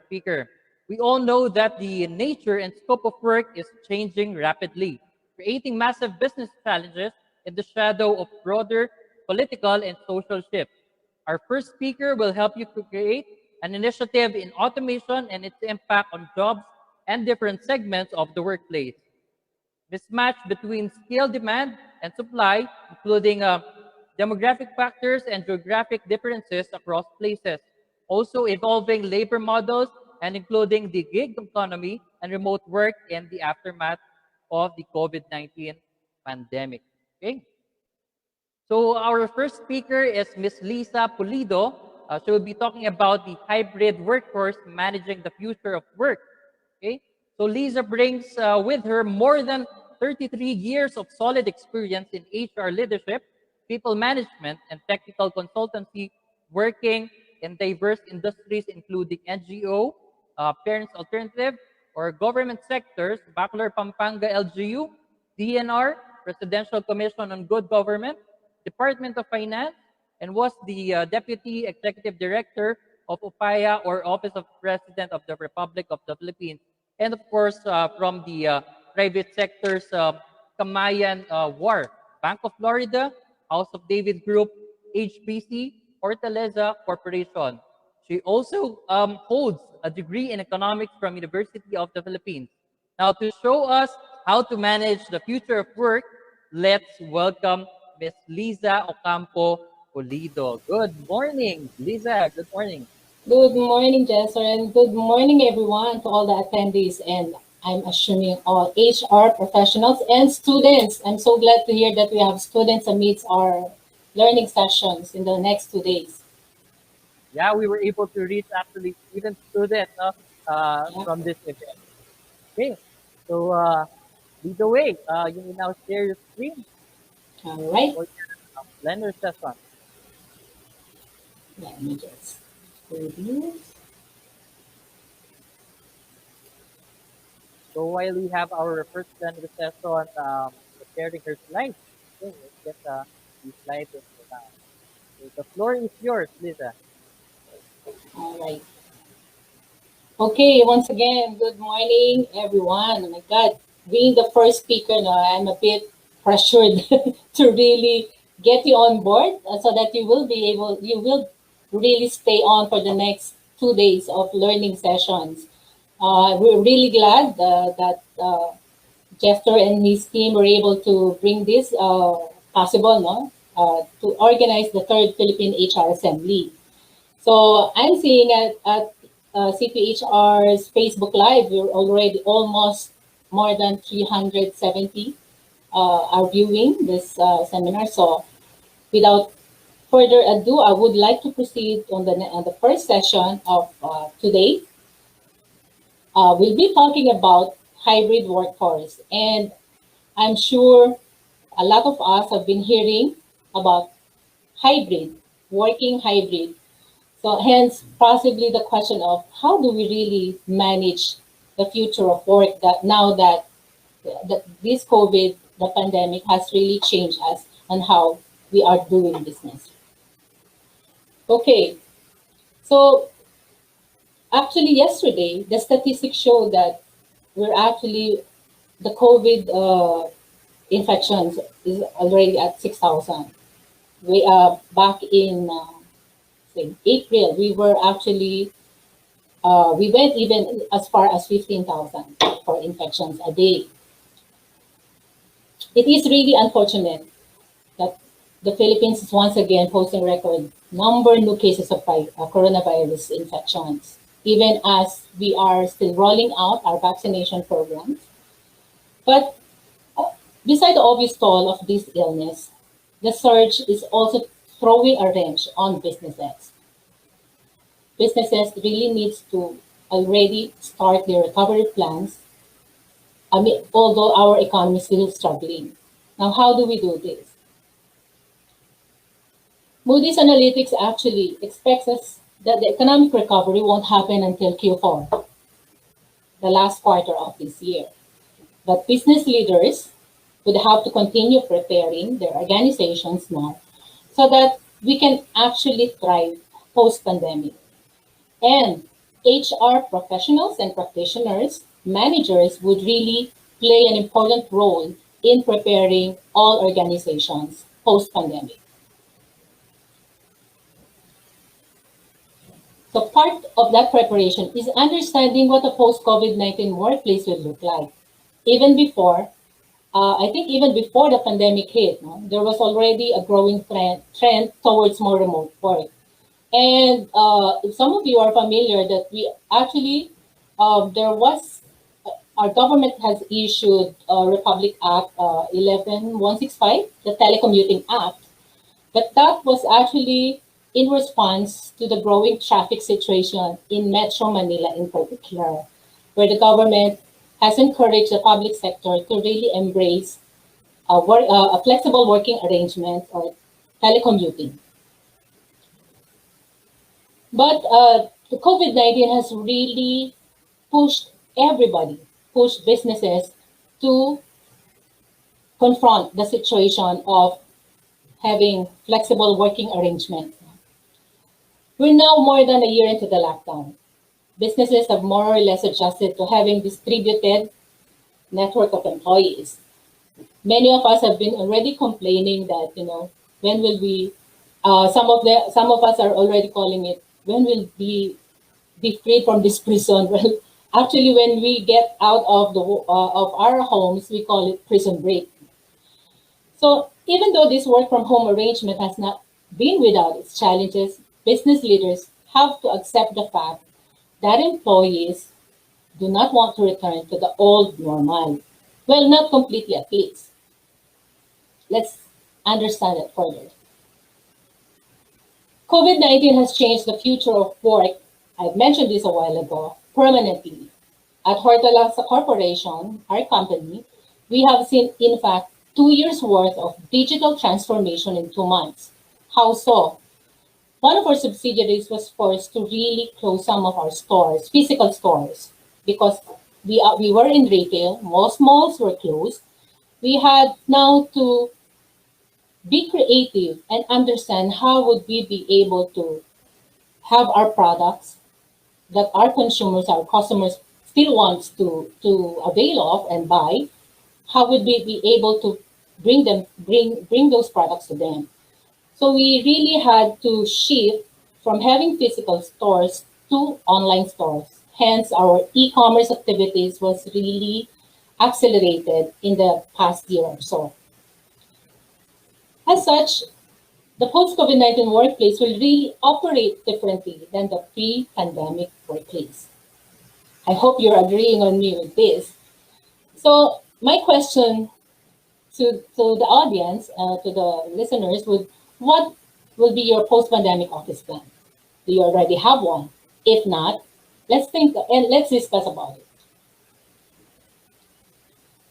speaker. We all know that the nature and scope of work is changing rapidly, creating massive business challenges in the shadow of broader political and social shifts. Our first speaker will help you to create an initiative in automation and its impact on jobs and different segments of the workplace. Mismatch between skill demand and supply, including demographic factors and geographic differences across places. Also evolving labor models and including the gig economy and remote work in the aftermath of the COVID-19 pandemic. Okay. So our first speaker is Ms. Lisa Pulido. She will be talking about the hybrid workforce managing the future of work. Okay. So Lisa brings with her more than 33 years of solid experience in HR leadership, people management, and technical consultancy, working in diverse industries including NGO, Parents Alternative, or government sectors, Bacolor Pampanga LGU, DNR, Presidential Commission on Good Government, Department of Finance, and was the Deputy Executive Director of OPAIA, or Office of President of the Republic of the Philippines. And of course, from the private sectors, Kamayan War, Bank of Florida, House of David Group, HBC, Fortaleza Corporation. She also holds a degree in economics from University of the Philippines. Now, to show us how to manage the future of work, let's welcome Ms. Liza Ocampo Pulido. Good morning, Liza. Good morning. Good morning, Jester, and good morning, everyone, to all the attendees, and I'm assuming all HR professionals and students. I'm so glad to hear that we have students amidst our learning sessions in the next 2 days. Yeah, we were able to reach actually even students from this event. Okay, so lead the way. You may now share your screen All right. for your Blender session. Let me just do this. So while we have our first Blender session sharing her slides, okay, let's get the slides now. So the floor is yours, Lisa. All right. Okay, once again, good morning, everyone. Oh my God, being the first speaker now, I'm a bit pressured to really get you on board so that you will really stay on for the next 2 days of learning sessions. We're really glad that Jester and his team were able to bring this possible, no? To organize the third Philippine HR Assembly. So I'm seeing at CPHR's Facebook Live, we're already almost more than 370 are viewing this seminar. So without further ado, I would like to proceed on the first session of today. We'll be talking about hybrid workforce, and I'm sure a lot of us have been hearing about working hybrid. So hence, possibly the question of how do we really manage the future of work that now that this COVID, the pandemic has really changed us on how we are doing business. Okay, so actually yesterday, the statistics show that the COVID infections is already at 6,000. We are back in April, we were actually, we went even as far as 15,000 for infections a day. It is really unfortunate that the Philippines is once again posting record number new cases of coronavirus infections, even as we are still rolling out our vaccination programs. But beside the obvious toll of this illness, the surge is also throwing a wrench on businesses. Businesses really needs to already start their recovery plans, although our economy is still struggling. Now, how do we do this? Moody's Analytics actually expects us that the economic recovery won't happen until Q4, the last quarter of this year. But business leaders would have to continue preparing their organizations now so that we can actually thrive post-pandemic. And HR professionals and practitioners, managers would really play an important role in preparing all organizations post-pandemic. So part of that preparation is understanding what a post-COVID-19 workplace will look like. Even before, I think even before the pandemic hit, no, there was already a growing trend towards more remote work. And if some of you are familiar that we actually, there was, our government has issued Republic Act 11165, the Telecommuting Act, but that was actually in response to the growing traffic situation in Metro Manila in particular, where the government has encouraged the public sector to really embrace a flexible working arrangement or telecommuting. But the COVID-19 has really pushed everybody, pushed businesses to confront the situation of having flexible working arrangements. We're now more than a year into the lockdown. Businesses have more or less adjusted to having distributed network of employees. Many of us have been already complaining that, when will we, some of us are already calling it, when will we be freed from this prison? Well, actually, when we get out of of our homes, we call it prison break. So even though this work from home arrangement has not been without its challenges, business leaders have to accept the fact that employees do not want to return to the old normal. Well, not completely at least. Let's understand it further. COVID-19 has changed the future of work, I've mentioned this a while ago, permanently. At Hortalasa Corporation, our company, we have seen, in fact, 2 years worth of digital transformation in 2 months. How so? One of our subsidiaries was forced to really close some of our stores, physical stores, because we were in retail, most malls were closed. We had now to be creative and understand how would we be able to have our products that our consumers, our customers still wants to avail of and buy. How would we be able to bring those products to them? So we really had to shift from having physical stores to online stores. Hence, our e-commerce activities was really accelerated in the past year or so. As such, the post-COVID-19 workplace will really operate differently than the pre-pandemic workplace. I hope you're agreeing on me with this. So my question to the audience, to the listeners, what will be your post-pandemic office plan? Do you already have one? If not, let's think and let's discuss about it.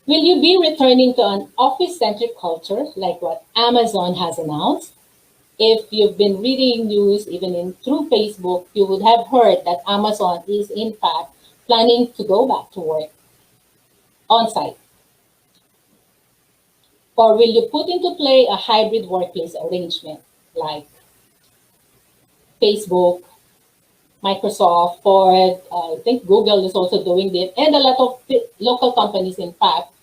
Will you be returning to an office-centric culture like what Amazon has announced? If you've been reading news, even through Facebook, you would have heard that Amazon is in fact planning to go back to work on-site. Or will you put into play a hybrid workplace arrangement like Facebook, Microsoft, Ford, I think Google is also doing this, and a lot of local companies, in fact,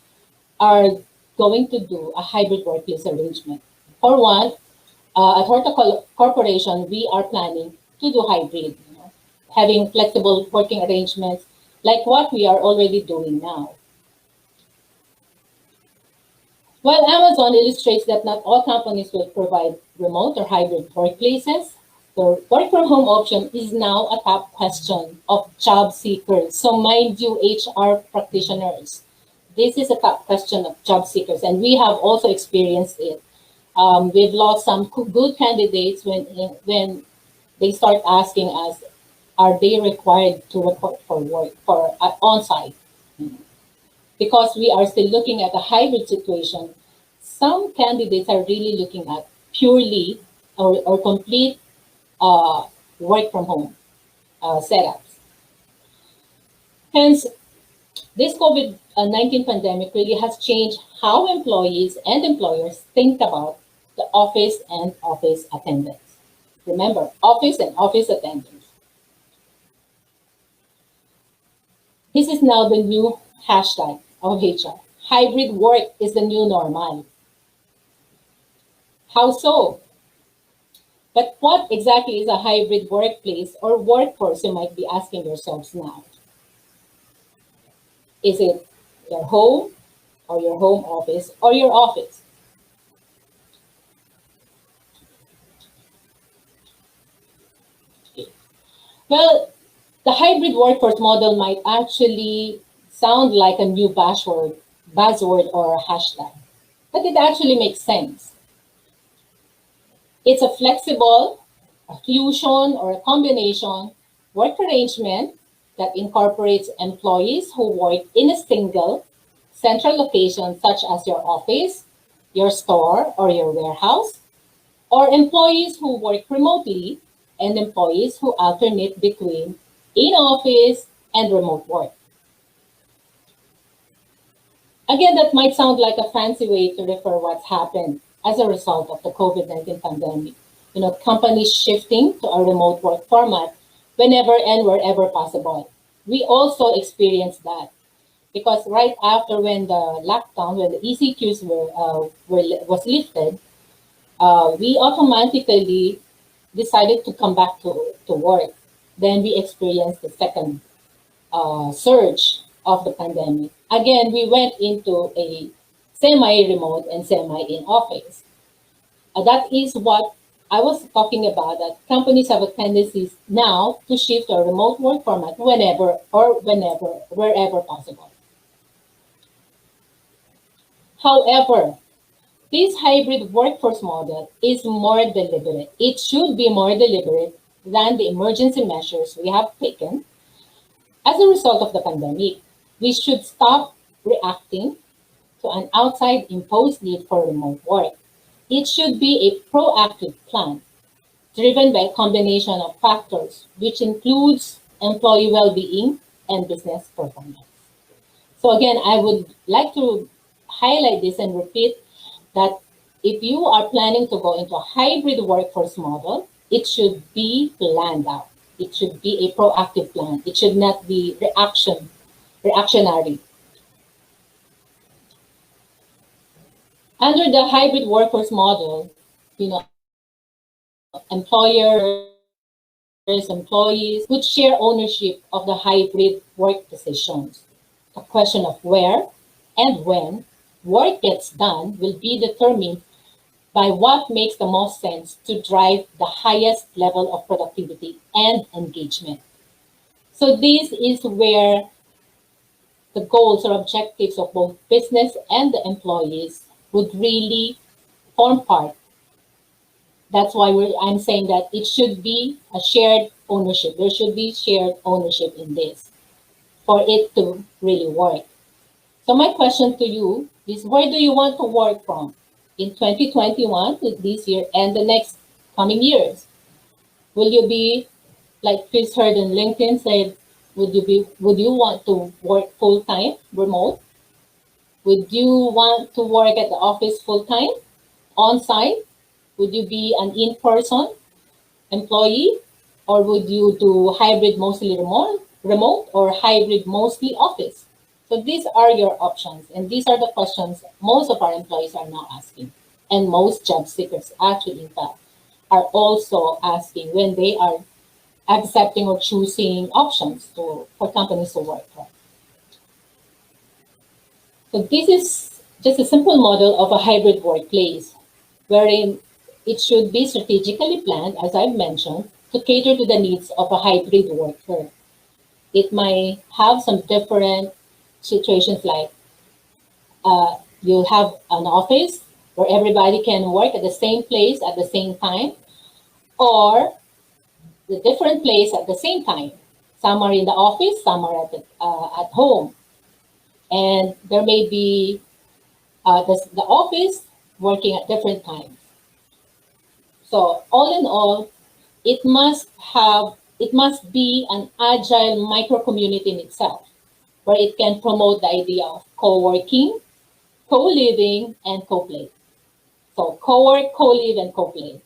are going to do a hybrid workplace arrangement. For one, at Horta Corporation, we are planning to do hybrid, having flexible working arrangements like what we are already doing now. While Amazon illustrates that not all companies will provide remote or hybrid workplaces, the work from home option is now a top question of job seekers. So mind you, HR practitioners, this is a top question of job seekers, and we have also experienced it. We've lost some good candidates when they start asking us, are they required to report for work for on-site? Because we are still looking at a hybrid situation, some candidates are really looking at purely or complete work from home setups. Hence, this COVID-19 pandemic really has changed how employees and employers think about the office and office attendance. Remember, office and office attendance. This is now the new hashtag of HR. Hybrid work is the new normal. How so? But what exactly is a hybrid workplace or workforce, you might be asking yourselves now? Is it your home or your home office or your office? Well, the hybrid workforce model might actually sound like a new buzzword or hashtag, but it actually makes sense. It's a flexible, a fusion, or a combination work arrangement that incorporates employees who work in a single central location, such as your office, your store, or your warehouse, or employees who work remotely and employees who alternate between in-office and remote work. Again, that might sound like a fancy way to refer what's happened as a result of the COVID-19 pandemic. Companies shifting to a remote work format whenever and wherever possible. We also experienced that because right after when the lockdown, when the ECQs was lifted, we automatically decided to come back to work. Then we experienced the second surge of the pandemic. Again, we went into a semi-remote and semi-in-office. That is what I was talking about, that companies have a tendency now to shift to a remote work format wherever possible. However, this hybrid workforce model is more deliberate. It should be more deliberate than the emergency measures we have taken as a result of the pandemic. We should stop reacting to an outside imposed need for remote work. It should be a proactive plan driven by a combination of factors, which includes employee well-being and business performance. So again, I would like to highlight this and repeat that if you are planning to go into a hybrid workforce model, it should be planned out. It should be a proactive plan. It should not be reactionary. Under the hybrid workforce model, employees would share ownership of the hybrid work decisions. The question of where and when work gets done will be determined by what makes the most sense to drive the highest level of productivity and engagement. So this is where the goals or objectives of both business and the employees would really form part. That's why I'm saying that it should be a shared ownership. There should be shared ownership in this for it to really work. So my question to you is, where do you want to work from in 2021, this year, and the next coming years? Will you be, like Chris heard on LinkedIn said, would you want to work full-time remote? Would you want to work at the office full-time, on-site? Would you be an in-person employee? Or would you do hybrid mostly remote or hybrid mostly office? So these are your options, and these are the questions most of our employees are now asking. And most job seekers actually, in fact, are also asking when they are accepting or choosing options for companies to work from. So this is just a simple model of a hybrid workplace, wherein it should be strategically planned, as I've mentioned, to cater to the needs of a hybrid worker. It might have some different situations, like you have an office where everybody can work at the same place at the same time, or the different place at the same time. Some are in the office, some are at home. And there may be the office working at different times. So all in all, it must be an agile micro community in itself, where it can promote the idea of co-working, co-living, and co-play. So co-work, co-live, and co-play.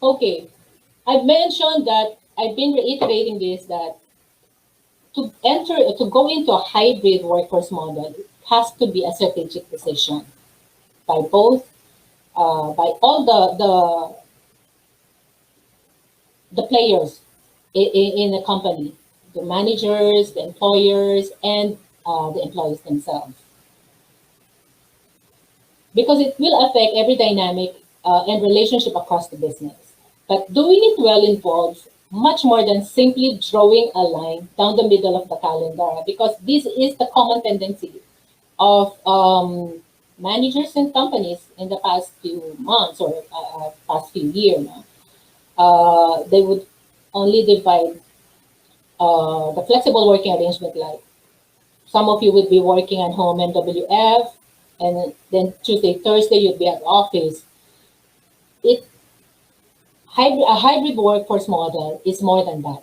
Okay, I've mentioned that I've been reiterating this, that to go into a hybrid workforce model, it has to be a strategic decision by both, by all the players in the company, the managers, the employers, and the employees themselves. Because it will affect every dynamic and relationship across the business. But doing it well involves much more than simply drawing a line down the middle of the calendar, because this is the common tendency of managers and companies in the past few months or past few years. They would only divide the flexible working arrangement, like some of you would be working at home MWF, and then Tuesday, Thursday, you'd be at office. A hybrid workforce model is more than that.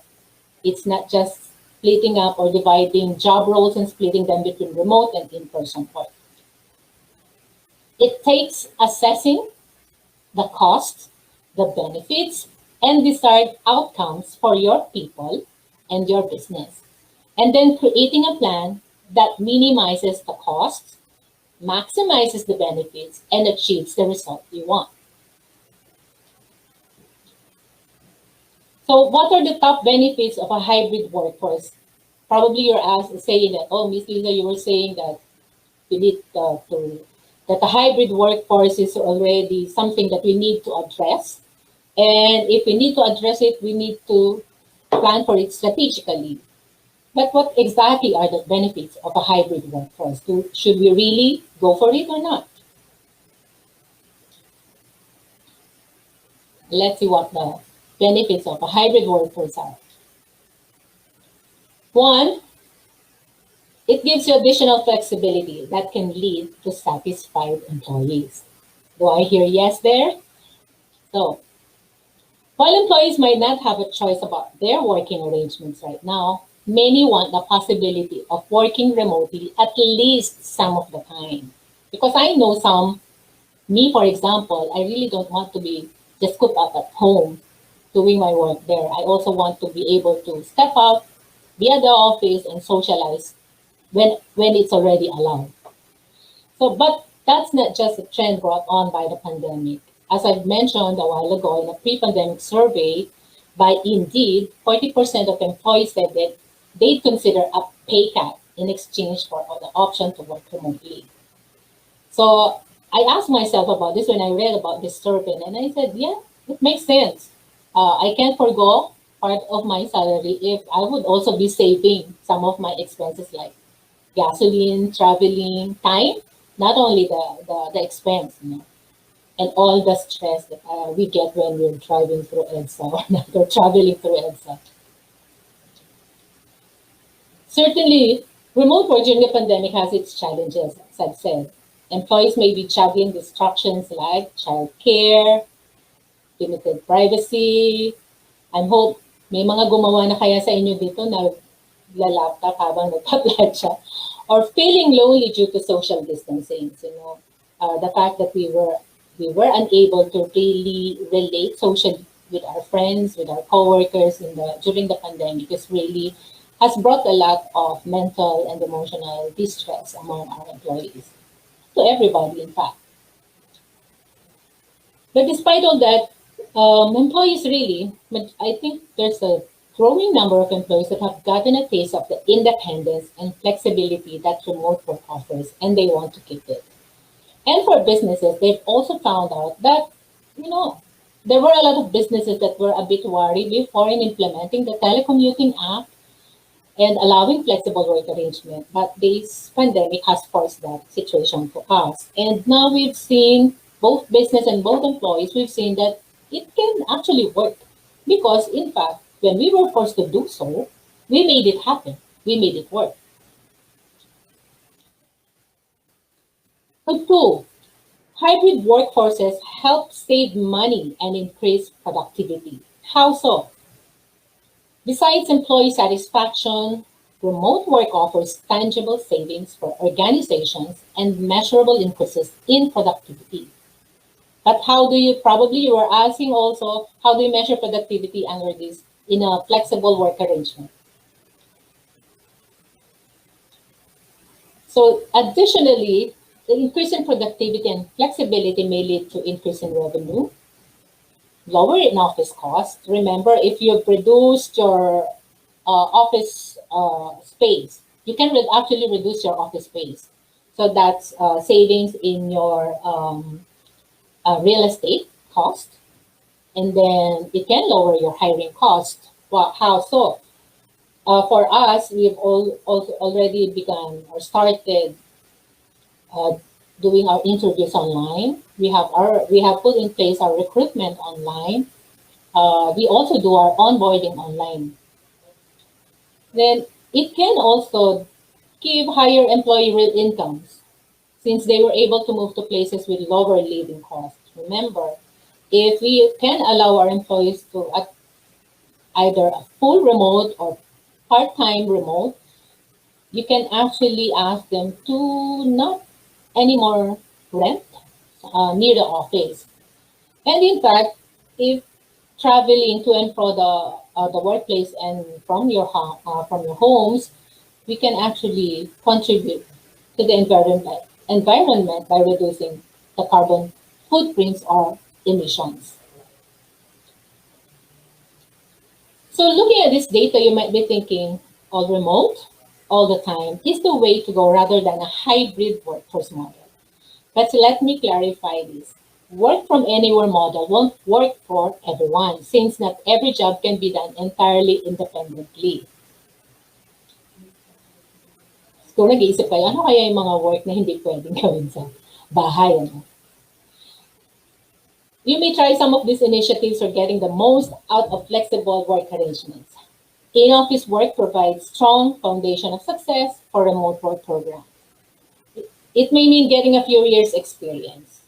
It's not just splitting up or dividing job roles and splitting them between remote and in-person work. It takes assessing the costs, the benefits, and desired outcomes for your people and your business, and then creating a plan that minimizes the costs, maximizes the benefits, and achieves the result you want. So what are the top benefits of a hybrid workforce? Probably you're saying that, oh, Miss Lisa, you were saying that we need that the hybrid workforce is already something that we need to address. And if we need to address it, we need to plan for it strategically. But what exactly are the benefits of a hybrid workforce? Should we really go for it or not? Let's see what the benefits of a hybrid workforce are. One, it gives you additional flexibility that can lead to satisfied employees. Do I hear yes there? So, while employees might not have a choice about their working arrangements right now, many want the possibility of working remotely at least some of the time. Because I know me for example, I really don't want to be just cooped up at home doing my work there. I also want to be able to step out, be at the office, and socialize when it's already allowed. So, but that's not just a trend brought on by the pandemic. As I've mentioned a while ago in a pre-pandemic survey by Indeed, 40% of employees said that they'd consider a pay cut in exchange for the option to work remotely. So I asked myself about this when I read about this survey, and I said, yeah, it makes sense. I can't forgo part of my salary if I would also be saving some of my expenses like gasoline, traveling, time, not only the expense, and all the stress that we get when we're driving through EDSA or traveling through EDSA. Certainly, remote work during the pandemic has its challenges, as I've said. Employees may be juggling distractions like childcare, limited privacy. I hope may mga gumawa na kaya sa inyo dito na laptop habang nagpa-plancha, or feeling lonely due to social distancing. The fact that we were unable to really relate socially with our friends, with our coworkers during the pandemic has brought a lot of mental and emotional distress among our employees, to everybody, in fact. But despite all that, employees I think there's a growing number of employees that have gotten a taste of the independence and flexibility that remote work offers, and they want to keep it. And for businesses, they've also found out that, there were a lot of businesses that were a bit worried before in implementing the telecommuting act and allowing flexible work arrangement. But this pandemic has forced that situation to us. And now we've seen both business and both employees, we've seen that it can actually work. Because in fact, when we were forced to do so, we made it happen. We made it work. So two, hybrid workforces help save money and increase productivity. How so? Besides employee satisfaction, remote work offers tangible savings for organizations and measurable increases in productivity. But how do you, probably you were asking also, how do you measure productivity under this in a flexible work arrangement? So additionally, the increase in productivity and flexibility may lead to increase in revenue, lower in office costs. Remember, if you've reduced your office space, you can actually reduce your office space. So that's savings in your real estate cost. And then it can lower your hiring cost. Well, how so? For us, we've also already begun or started uh, doing our interviews online. We have put in place our recruitment online. We also do our onboarding online. Then it can also give higher employee real incomes since they were able to move to places with lower living costs. Remember, if we can allow our employees to either a full remote or part-time remote, you can actually ask them to not anymore rent near the office. And in fact, if traveling to and from the workplace and from your homes, we can actually contribute to the environment by reducing the carbon footprints or emissions. So looking at this data, you might be thinking, all remote, all the time, is the way to go rather than a hybrid workforce model. But let me clarify this. Work from anywhere model won't work for everyone since not every job can be done entirely independently. Kung nag-iisip kayo, ano kaya yung mga work na hindi pwedeng gawin sa bahay? Ano? You may try some of these initiatives for getting the most out of flexible work arrangements. In-office work provides strong foundation of success for remote work programs. It may mean getting a few years experience.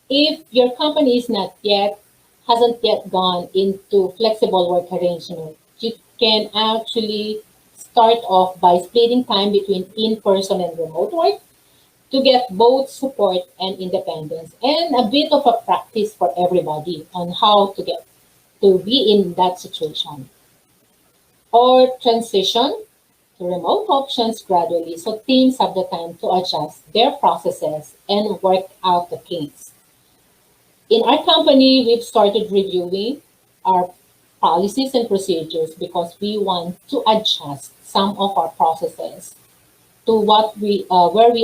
If your company is hasn't yet gone into flexible work arrangement, you can actually start off by splitting time between in-person and remote work to get both support and independence and a bit of a practice for everybody on how to get to be in that situation. Or transition to remote options gradually so teams have the time to adjust their processes and work out the kinks. In our company, we've started reviewing our policies and procedures because we want to adjust some of our processes to where we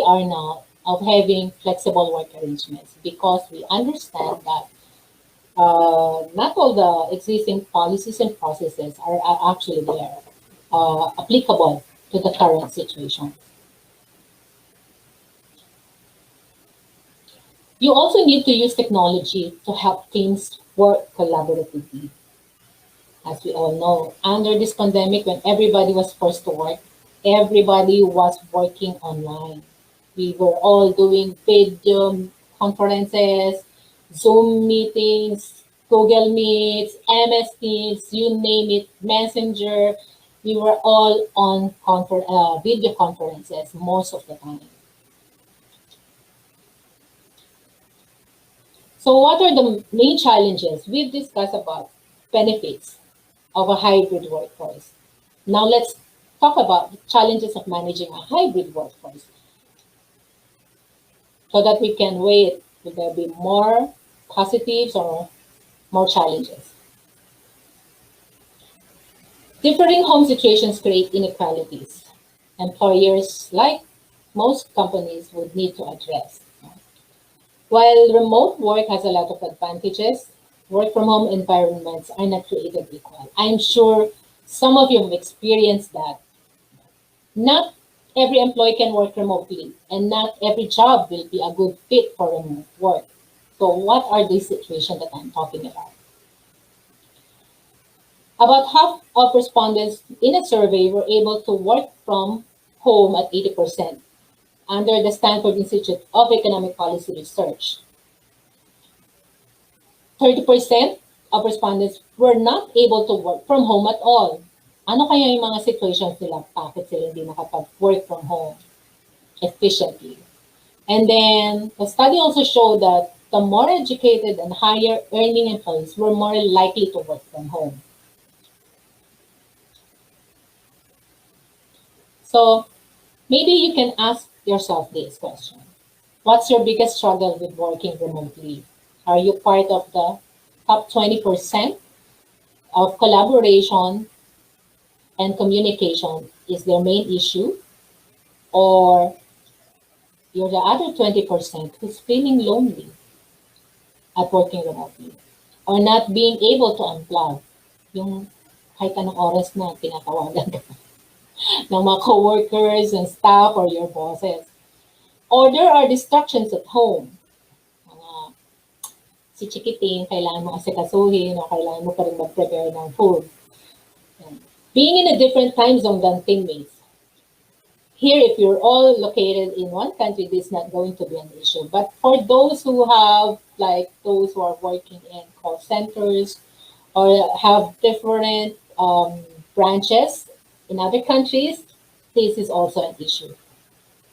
are now of having flexible work arrangements because we understand that not all the existing policies and processes are actually there applicable to the current situation. You also need to use technology to help teams work collaboratively. As we all know, under this pandemic, when everybody was forced to work, everybody was working online. We were all doing video conferences, Zoom meetings, Google Meets, MS Teams, you name it, Messenger. We were all on video conferences most of the time. So what are the main challenges? We've discussed about benefits of a hybrid workforce. Now let's talk about the challenges of managing a hybrid workforce so that we can weigh it. Will there be more positives or more challenges? Differing home situations create inequalities. Employers, like most companies, would need to address. While remote work has a lot of advantages, work from home environments are not created equal. I'm sure some of you have experienced that. Not every employee can work remotely, and not every job will be a good fit for remote work. So what are these situations that I'm talking about? About half of respondents in a survey were able to work from home at 80% under the Stanford Institute of Economic Policy Research. 30% of respondents were not able to work from home at all. Ano kaya yung mga situations nila? Bakit sila hindi nakapag-work from home efficiently? And then the study also showed that the more educated and higher earning employees were more likely to work from home. So maybe you can ask yourself this question. What's your biggest struggle with working remotely? Are you part of the top 20% of collaboration and communication is their main issue? Or you're the other 20% who's feeling lonely at working remotely? Or not being able to unplug? Yung kahit anong oras na tinatawagan ka ng mga coworkers and staff or your bosses. Or there are distractions at home. Si Chikiting, kailangan mo asikasuhin o kailangan mo pa rin mag-prepare ng food. Being in a different time zone than teammates. Here, if you're all located in one country, this is not going to be an issue. But for those who have, like those who are working in call centers or have different branches in other countries, this is also an issue.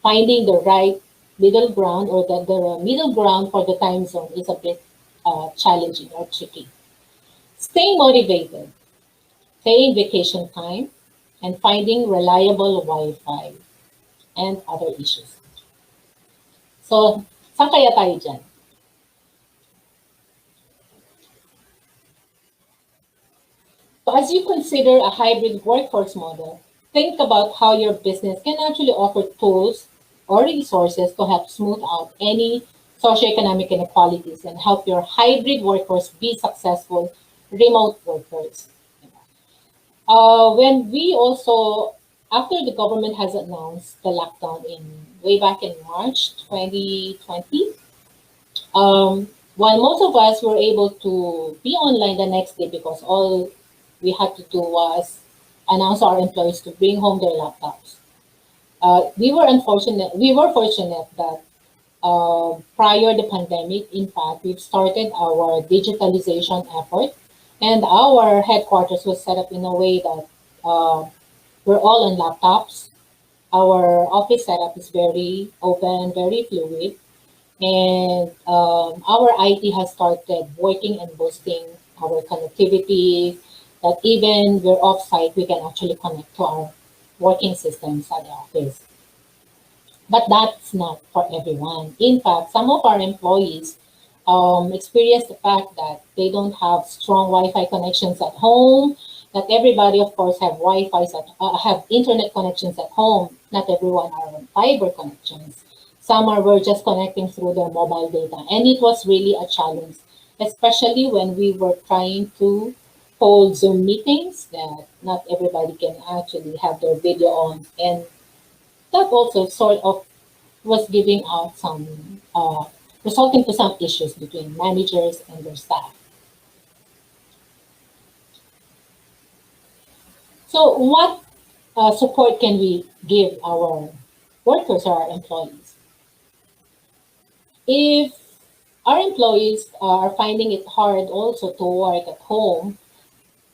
Finding the right middle ground or the middle ground for the time zone is a bit challenging or tricky. Staying motivated, paying vacation time, and finding reliable Wi-Fi and other issues. So, saan kaya tayo dyan? So as you consider a hybrid workforce model, think about how your business can actually offer tools or resources to help smooth out any socioeconomic inequalities and help your hybrid workforce be successful remote workers. When we also, after the government has announced the lockdown way back in March 2020, while most of us were able to be online the next day because all we had to do was announce our employees to bring home their laptops. We were fortunate that prior the pandemic, in fact, we've started our digitalization effort, and our headquarters was set up in a way that we're all on laptops. Our office setup is very open, very fluid, and our IT has started working and boosting our connectivity, that even we're off-site, we can actually connect to our working systems at the office. But that's not for everyone. In fact, some of our employees experience the fact that they don't have strong Wi-Fi connections at home. Not everybody, of course, have internet connections at home. Not everyone are on fiber connections. Some were just connecting through their mobile data. And it was really a challenge, especially when we were trying to hold Zoom meetings that not everybody can actually have their video on. And that also sort of was giving out some, resulting to some issues between managers and their staff. So what support can we give our workers or our employees? If our employees are finding it hard also to work at home,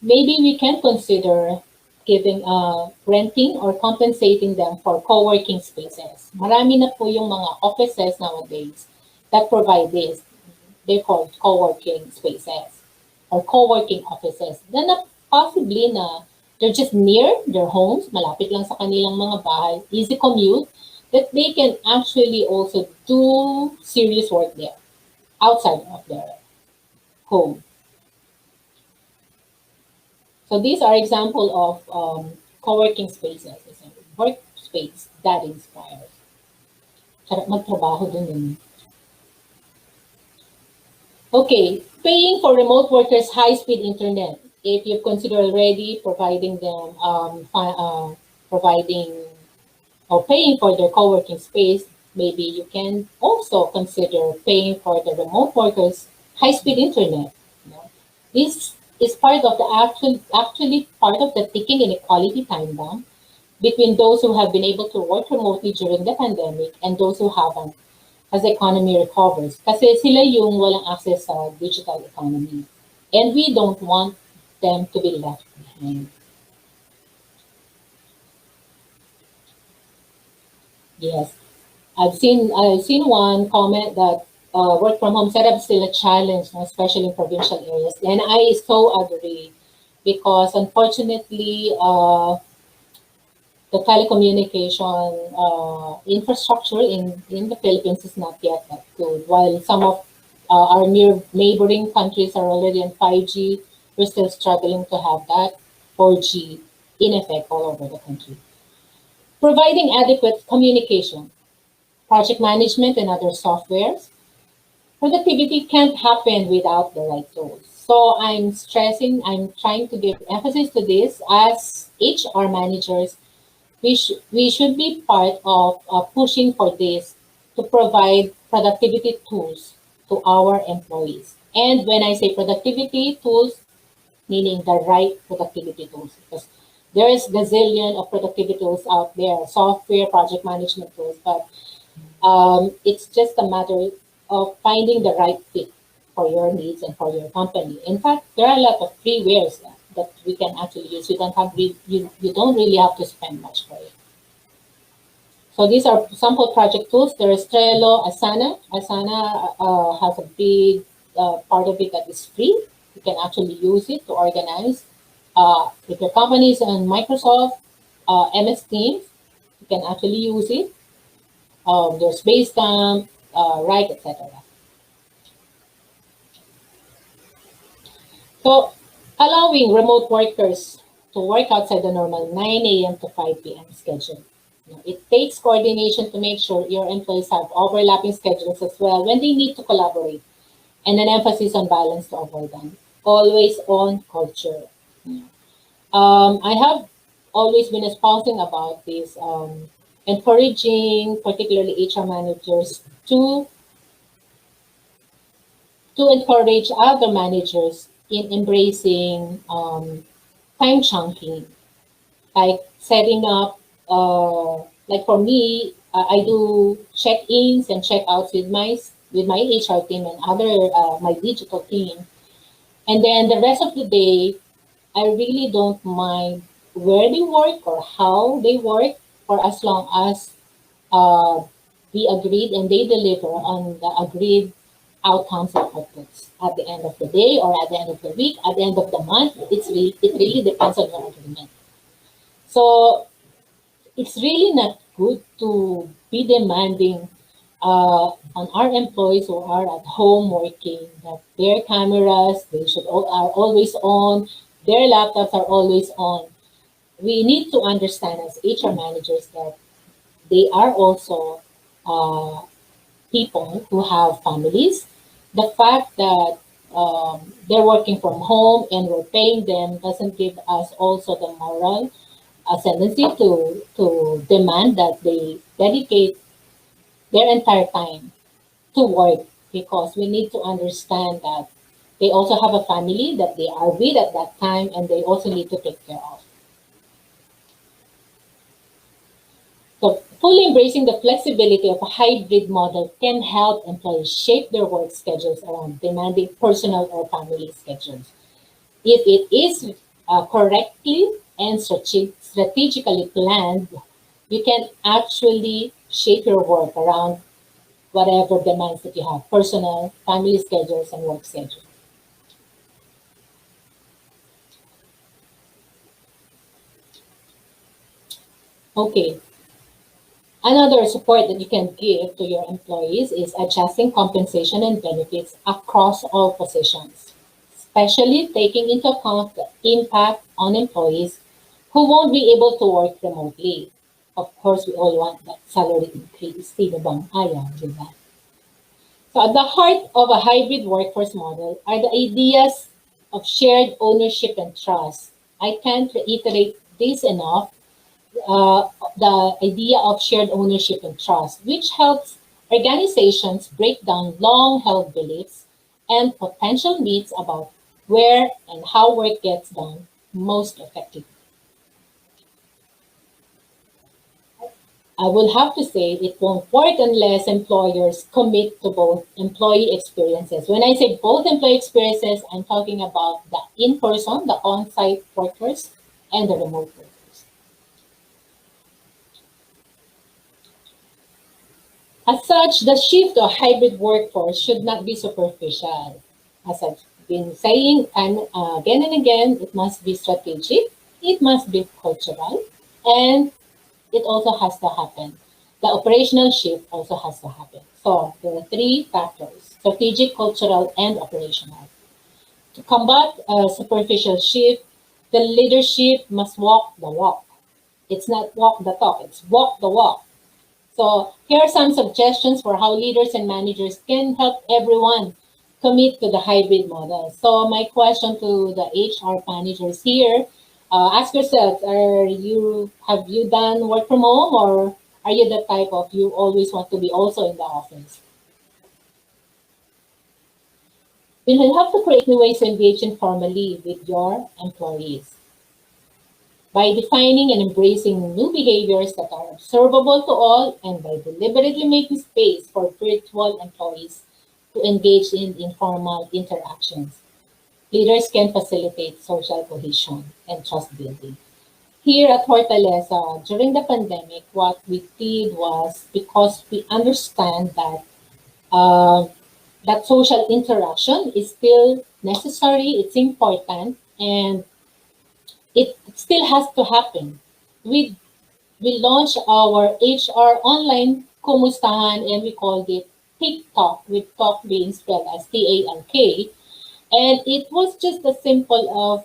maybe we can consider giving renting or compensating them for co-working spaces. Marami na po yung mga offices nowadays that provide this. They're called co-working spaces or co-working offices. Then possibly na they're just near their homes, malapit lang sa kanilang mga bahay, easy commute, that they can actually also do serious work there outside of their home. So these are example of co-working spaces. It's a workspace that inspires. Sarap magtrabaho dun yun. Okay, paying for remote workers high-speed internet. If you've considered already providing them, paying for their co-working space, maybe you can also consider paying for the remote workers high-speed internet. You know? This is part of the actually part of the ticking inequality time bomb between those who have been able to work remotely during the pandemic and those who haven't as the economy recovers. Kasi sila yung walang access sa digital economy. And we don't want them to be left behind. Yes, I've seen one comment that work from home setup is still a challenge, especially in provincial areas. And I so agree because unfortunately, the telecommunication infrastructure in the Philippines is not yet that good. While some of our near neighboring countries are already on 5G, we're still struggling to have that 4G in effect all over the country. Providing adequate communication, project management, and other softwares. Productivity can't happen without the right tools. So I'm trying to give emphasis to this as HR managers. We should be part of pushing for this to provide productivity tools to our employees. And when I say productivity tools, meaning the right productivity tools, because there is gazillion of productivity tools out there, software, project management tools, but it's just a matter of finding the right fit for your needs and for your company. In fact, there are a lot of freewares that we can actually use. You don't really have to spend much for it. So these are sample project tools. There is Trello, Asana. Asana has a big part of it that is free. You can actually use it to organize. If your company is on Microsoft, MS Teams, you can actually use it. There's Basecamp, right, etc. So allowing remote workers to work outside the normal 9 a.m. to 5 p.m. schedule. It takes coordination to make sure your employees have overlapping schedules as well when they need to collaborate, and an emphasis on balance to avoid an always on culture. I have always been espousing about this, encouraging particularly HR managers to encourage other managers in embracing time chunking, like setting up, like for me, I do check-ins and check-outs with my HR team and other my digital team, and then the rest of the day, I really don't mind where they work or how they work, for as long as uh, we agreed and they deliver on the agreed outcomes and outputs at the end of the day or at the end of the week, at the end of the month. It really depends on your agreement. So it's really not good to be demanding on our employees who are at home working that their cameras are always on, their laptops are always on. We need to understand as HR managers that they are also uh, people who have families. The fact that they're working from home and we're paying them doesn't give us also the moral ascendancy to demand that they dedicate their entire time to work, because we need to understand that they also have a family that they are with at that time and they also need to take care of. So fully embracing the flexibility of a hybrid model can help employees shape their work schedules around demanding personal or family schedules. If it is correctly and strategically planned, you can actually shape your work around whatever demands that you have, personal, family schedules, and work schedules. Okay, another support that you can give to your employees is adjusting compensation and benefits across all positions, especially taking into account the impact on employees who won't be able to work remotely. Of course, we all want that salary increase. Sino bang ayaw, di ba? So at the heart of a hybrid workforce model are the ideas of shared ownership and trust. I can't reiterate this enough. The idea of shared ownership and trust, which helps organizations break down long held beliefs and potential myths about where and how work gets done most effectively. I will have to say it won't work unless employers commit to both employee experiences. When I say both employee experiences, I'm talking about the in-person, the on-site workers, and the remote workers. As such, the shift to a hybrid workforce should not be superficial. As I've been saying and again and again, it must be strategic, it must be cultural, and it also has to happen. The operational shift also has to happen. So there are three factors: strategic, cultural, and operational. To combat a superficial shift, the leadership must walk the walk. It's not walk the talk, it's walk the walk. So here are some suggestions for how leaders and managers can help everyone commit to the hybrid model. So my question to the HR managers here, ask yourself, have you done work from home, or are you the type of you always want to be also in the office? You will have to create new ways to engage informally with your employees by defining and embracing new behaviors that are observable to all, and by deliberately making space for virtual employees to engage in informal interactions. Leaders can facilitate social cohesion and trust building. Here at Fortaleza, during the pandemic, what we did was, because we understand that uh, that social interaction is still necessary, it's important, and it still has to happen. We we launched our HR online kumustahan, and we called it TikTok, with talk being spelled as TALK. And it was just a simple of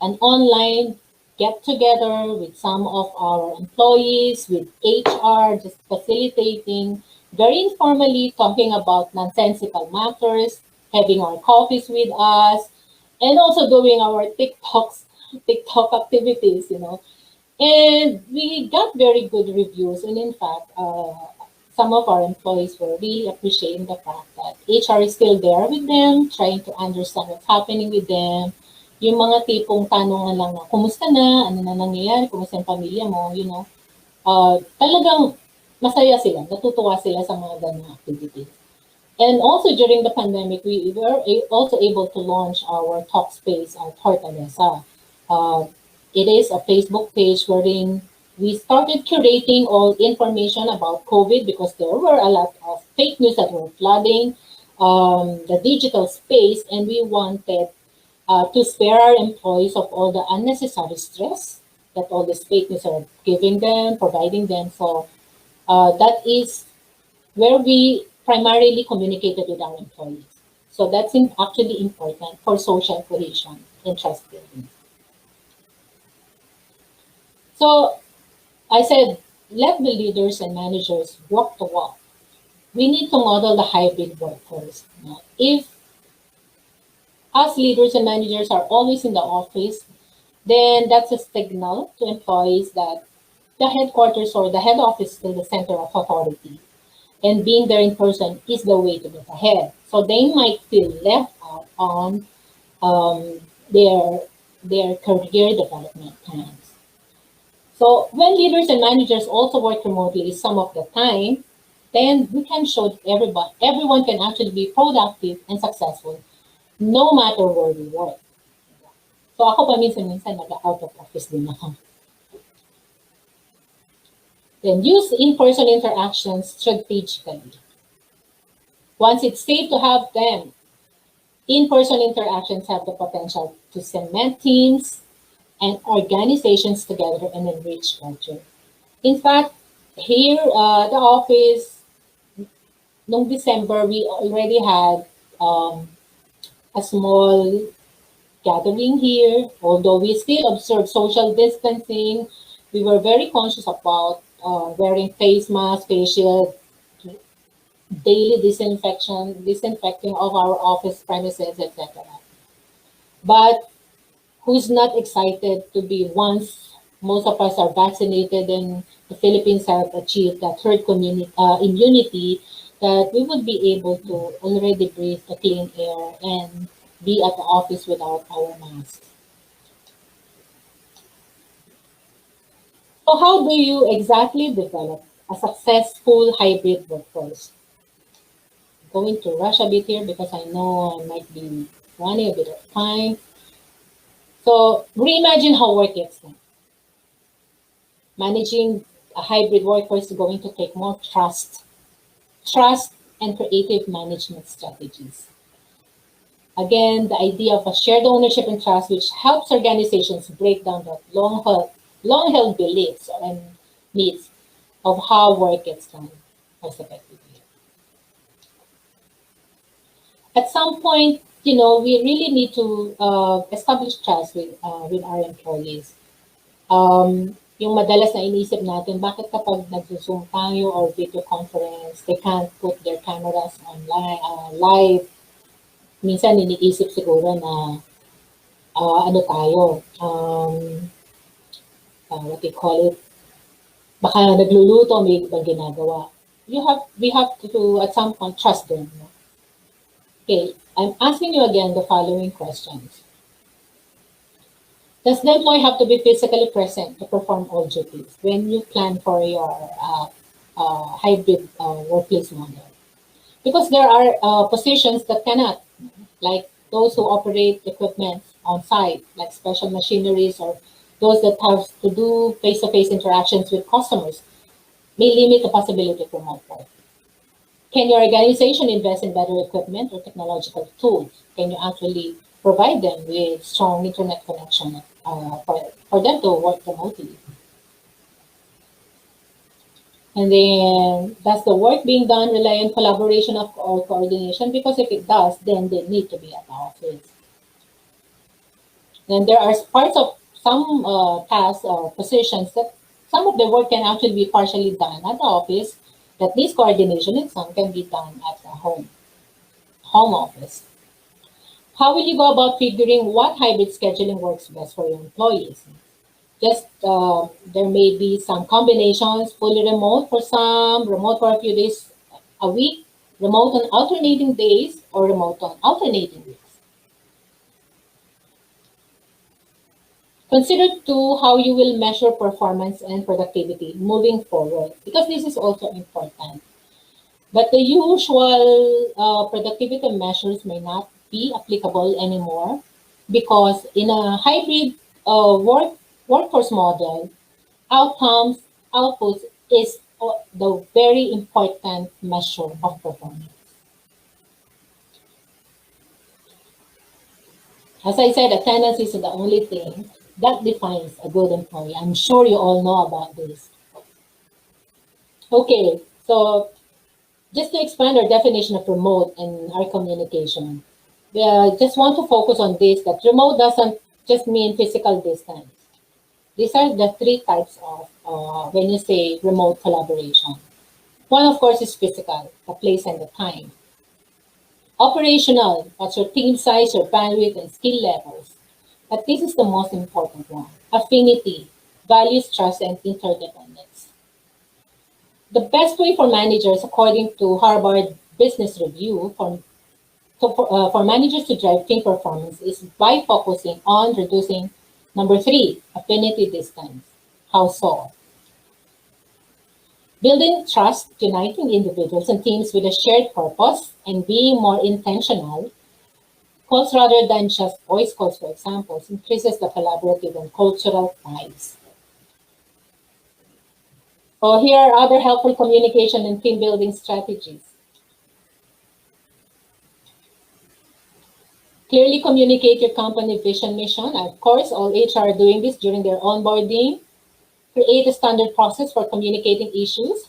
an online get together with some of our employees, with HR, just facilitating, very informally talking about nonsensical matters, having our coffees with us, and also doing our TikTok activities, And we got very good reviews. And in fact, some of our employees were really appreciating the fact that HR is still there with them, trying to understand what's happening with them. Yung mga tipong tanungan lang na, kumusta na? Ano na nangyayari? Kumusta yung pamilya mo? Talagang masaya sila. Natutuwa sila sa mga ganong activities. And also during the pandemic, we were also able to launch our talk space at Fortaleza. It is a Facebook page wherein we started curating all information about COVID, because there were a lot of fake news that were flooding the digital space, and we wanted to spare our employees of all the unnecessary stress that all these fake news are giving them, providing them. So that is where we primarily communicated with our employees. So that's actually important for social cohesion and trust building. So I said, let the leaders and managers walk the walk. We need to model the hybrid workforce. If us leaders and managers are always in the office, then that's a signal to employees that the headquarters or the head office is still the center of authority. And being there in person is the way to get ahead. So they might feel left out on their career development plans. So when leaders and managers also work remotely some of the time, then we can show that everyone can actually be productive and successful no matter where we work. So ako paminsan-minsan nag-out of office din ako. Then use in-person interactions strategically. Once it's safe to have them, in-person interactions have the potential to cement teams and organizations together and enrich culture. In fact, here at the office, noong December, we already had a small gathering here. Although we still observe social distancing, we were very conscious about wearing face masks, face shield, daily disinfecting of our office premises, etc. But who's not excited to be, once most of us are vaccinated and the Philippines have achieved that herd immunity, that we would be able to already breathe the clean air and be at the office without our masks. So how do you exactly develop a successful hybrid workforce? I'm going to rush a bit here because I know I might be running a bit of time. So reimagine how work gets done. Managing a hybrid workforce is going to take more trust and creative management strategies. Again, the idea of a shared ownership and trust, which helps organizations break down the long-held beliefs and needs of how work gets done most effectively. At some point, we really need to establish trust with our employees. Yung madalas na iniisip natin, bakit kapag nag-Zoom tayo or video conference, they can't put their cameras online, live. Minsan iniisip siguro na ano tayo, what they call it, baka nagluluto, may ibang ginagawa. We have to at some point trust them. No? Okay, I'm asking you again the following questions. Does the employee have to be physically present to perform all duties when you plan for your hybrid workplace model? Because there are positions that cannot, like those who operate equipment on site, like special machineries, or those that have to do face-to-face interactions with customers, may limit the possibility for remote work. Can your organization invest in better equipment or technological tools? Can you actually provide them with strong internet connection for them to work remotely? And then, does the work being done rely on collaboration or coordination? Because if it does, then they need to be at the office. Then there are parts of some tasks or positions that some of the work can actually be partially done at the office, that this coordination and some can be done at the home office. How will you go about figuring what hybrid scheduling works best for your employees? Just there may be some combinations, fully remote for some, remote for a few days a week, remote on alternating days, or remote on alternating weeks. Consider too how you will measure performance and productivity moving forward, because this is also important. But the usual productivity measures may not be applicable anymore, because in a hybrid workforce model, outputs is the very important measure of performance. As I said, attendance is the only thing that defines a good employee. I'm sure you all know about this. Okay, so just to expand our definition of remote and our communication, just want to focus on this, that remote doesn't just mean physical distance. These are the three types of when you say remote collaboration. One, of course, is physical, the place and the time. Operational, that's your team size, your bandwidth, and skill levels. But this is the most important one. Affinity, values, trust, and interdependence. The best way for managers, according to Harvard Business Review, for managers to drive team performance is by focusing on reducing, number 3, affinity distance. How so? Building trust, uniting individuals and teams with a shared purpose, and being more intentional, calls rather than just voice calls, for example, increases the collaborative and cultural ties. So here are other helpful communication and team building strategies. Clearly communicate your company vision, mission. Of course, all HR are doing this during their onboarding. Create a standard process for communicating issues.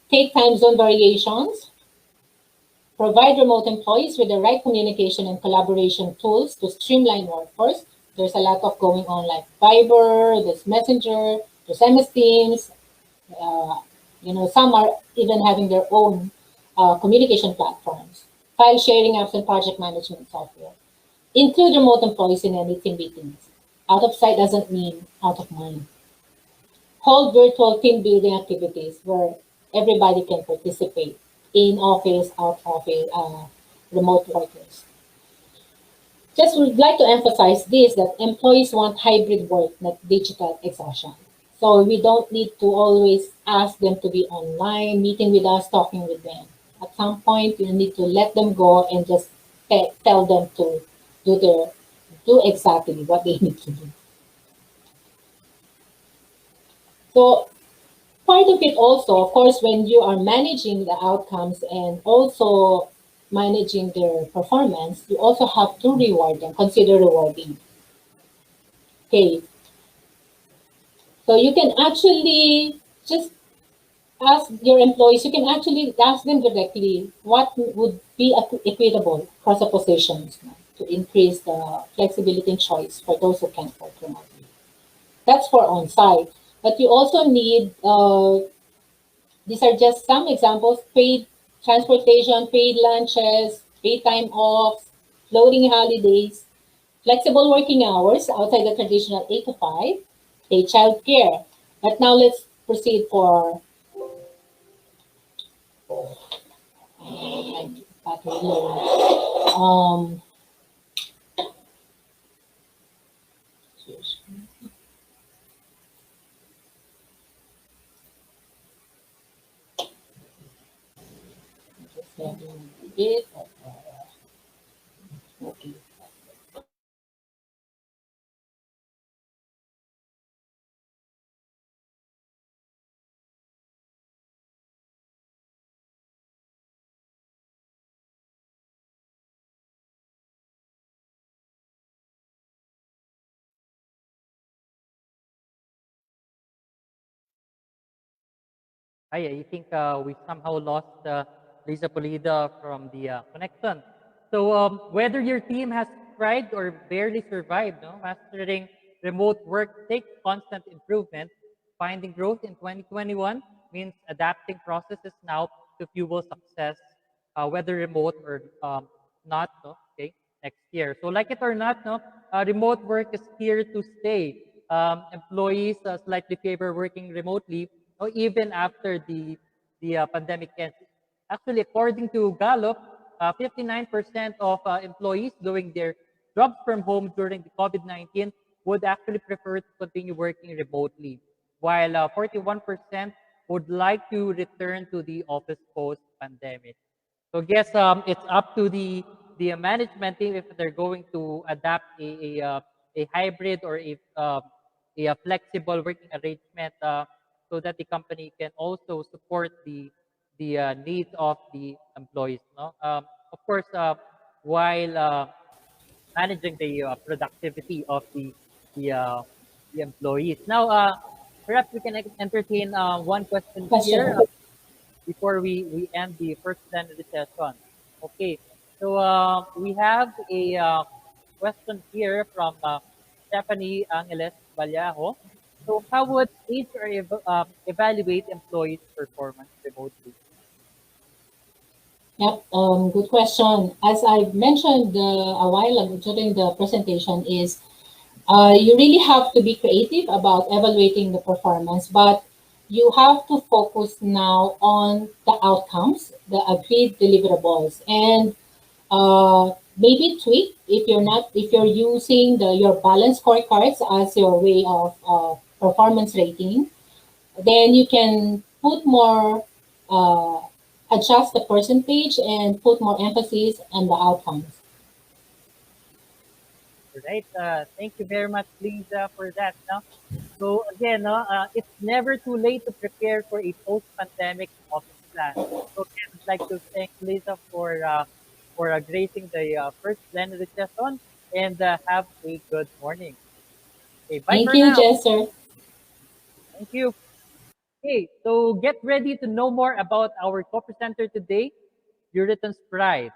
Take time zone variations. Provide remote employees with the right communication and collaboration tools to streamline workforce. There's a lot of going on, like Viber, there's Messenger, there's MS Teams. Some are even having their own communication platforms, file sharing apps, and project management software. Include remote employees in any team meetings. Out of sight doesn't mean out of mind. Hold virtual team building activities where everybody can participate, in office, out office, remote workers. Just would like to emphasize this, that employees want hybrid work, not digital exhaustion. So we don't need to always ask them to be online, meeting with us, talking with them. At some point, you need to let them go and just tell them to do exactly what they need to do. So part of it also, of course, when you are managing the outcomes and also managing their performance, you also have to reward them, consider rewarding. Okay, so you can actually just ask your employees, you can actually ask them directly what would be equitable across the positions, no, to increase the flexibility and choice for those who can work remotely. That's for on-site. But you also need, these are just some examples, paid transportation, paid lunches, paid time off, floating holidays, flexible working hours outside the traditional 8 to 5, paid childcare. But now let's proceed for um, just having a bit of, okay. I think we somehow lost Lisa Polida from the connection. So whether your team has thrived or barely survived, no, mastering remote work takes constant improvement. Finding growth in 2021 means adapting processes now to fuel success, whether remote or not. No, okay, next year. So like it or not, no, remote work is here to stay. Employees slightly favor working remotely, or even after the pandemic ends. Actually, according to Gallup, 59% of employees doing their jobs from home during the COVID-19 would actually prefer to continue working remotely, while 41% would like to return to the office post-pandemic. So I guess it's up to the management team if they're going to adapt a hybrid or a flexible working arrangement so that the company can also support the needs of the employees. No, of course, while managing the productivity of the employees. Now, perhaps we can entertain one question here Question. before we end the first plenary session. Okay, so we have a question here from Stephanie Angeles Vallejo. So how would HR evaluate employees' performance remotely? Yep, good question. As I mentioned a while ago during the presentation, is you really have to be creative about evaluating the performance, but you have to focus now on the outcomes, the agreed deliverables, and maybe tweak if you're using your balance scorecards as your way of performance rating, then you can put more, uh, adjust the percentage and put more emphasis on the outcomes. Right. Thank you very much, Lisa, for that. No? So again, no, it's never too late to prepare for a post-pandemic office plan. So again, I'd like to thank Lisa for gracing the first plenary session and have a good morning. Okay, bye Thank for you, now. Jester. Thank you. Okay, so get ready to know more about our co-presenter today, Puritan's Pride.